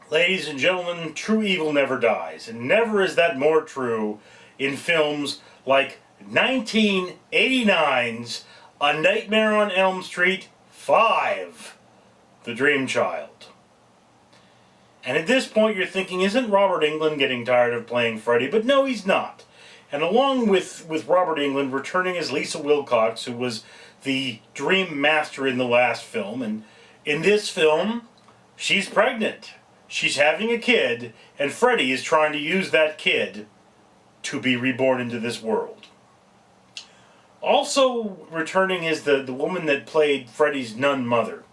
Ladies and gentlemen, true evil never dies, and never is that more true in films like 1989's A Nightmare on Elm Street 5, The Dream Child. And at this point you're thinking, isn't Robert Englund getting tired of playing Freddy? But no, he's not. And along with Robert Englund, returning as Lisa Wilcox, who was the Dream Master in the last film, and in this film, she's pregnant. She's having a kid, and Freddy is trying to use that kid to be reborn into this world. Also returning is the woman that played Freddy's nun mother.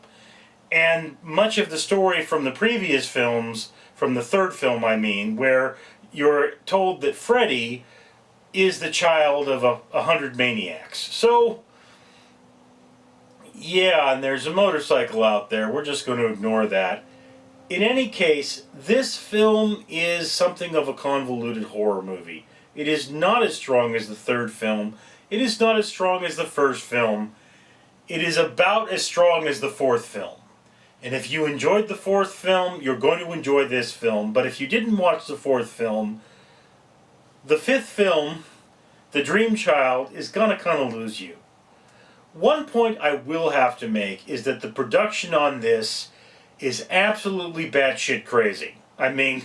And much of the story from the previous films, from the third film I mean, where you're told that Freddy is the child of 100 maniacs. So, yeah, and there's a motorcycle out there. We're just going to ignore that. In any case, this film is something of a convoluted horror movie. It is not as strong as the third film. It is not as strong as the first film. It is about as strong as the fourth film. And if you enjoyed the fourth film, you're going to enjoy this film. But if you didn't watch the fourth film, the fifth film, The Dream Child, is going to kind of lose you. One point I will have to make is that the production on this is absolutely batshit crazy. I mean,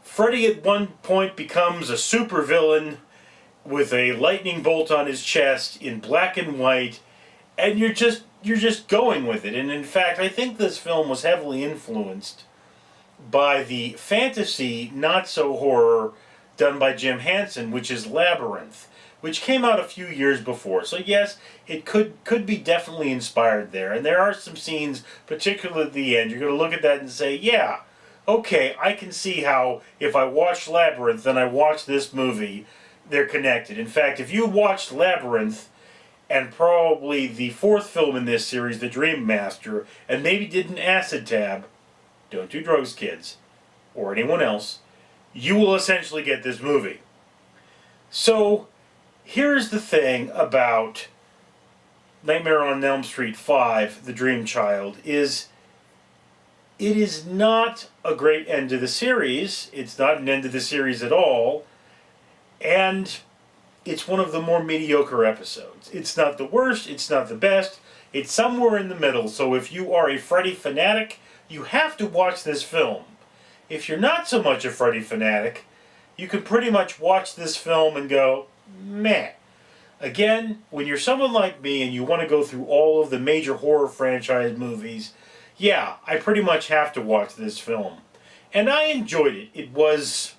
Freddy at one point becomes a supervillain with a lightning bolt on his chest in black and white, and you're just going with it. And in fact, I think this film was heavily influenced by the fantasy, not so horror, done by Jim Henson, which is Labyrinth, which came out a few years before. So yes, it could be definitely inspired there. And there are some scenes, particularly at the end, you're going to look at that and say, yeah, okay, I can see how if I watch Labyrinth and I watch this movie, they're connected. In fact, if you watched Labyrinth and probably the fourth film in this series, The Dream Master, and maybe did an acid tab, don't do drugs, kids, or anyone else, you will essentially get this movie. So, here's the thing about Nightmare on Elm Street 5, The Dream Child, is it is not a great end to the series. It's not an end to the series at all. And it's one of the more mediocre episodes. It's not the worst, it's not the best, it's somewhere in the middle. So if you are a Freddy fanatic, you have to watch this film. If you're not so much a Freddy fanatic, you can pretty much watch this film and go, meh. Again, when you're someone like me and you want to go through all of the major horror franchise movies, yeah, I pretty much have to watch this film. And I enjoyed it. It was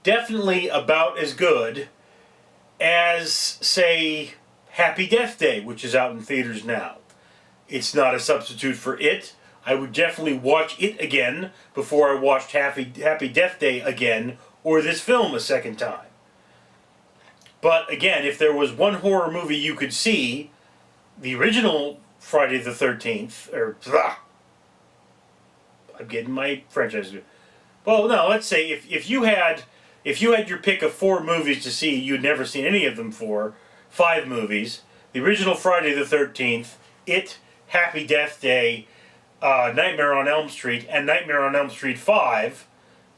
definitely about as good as, say, Happy Death Day, which is out in theaters now. It's not a substitute for it. I would definitely watch it again before I watched Happy Death Day again, or this film a second time. But again, if there was one horror movie you could see, the original Friday the 13th, I'm getting my franchise. Well, no, let's say if you had your pick of 4 movies to see, you'd never seen any of them for 5 movies. The original Friday the 13th, It, Happy Death Day, Nightmare on Elm Street, and Nightmare on Elm Street 5.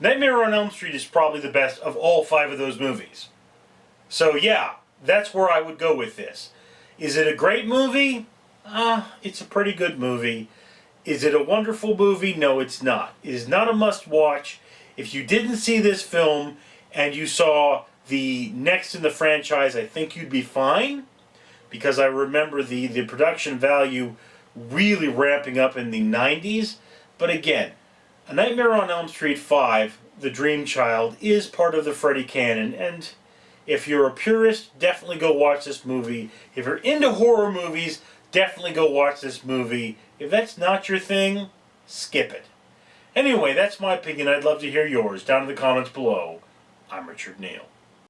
Nightmare on Elm Street is probably the best of all 5 of those movies. So yeah, that's where I would go with this. Is it a great movie? It's a pretty good movie. Is it a wonderful movie? No, it's not. It is not a must-watch. If you didn't see this film and you saw the next in the franchise, I think you'd be fine, because I remember the production value really ramping up in the 90s. But again, A Nightmare on Elm Street 5, The Dream Child, is part of the Freddy canon, and if you're a purist, definitely go watch this movie. If you're into horror movies, definitely go watch this movie. If that's not your thing, skip it. Anyway, that's my opinion. I'd love to hear yours down in the comments below. I'm Richard Neal.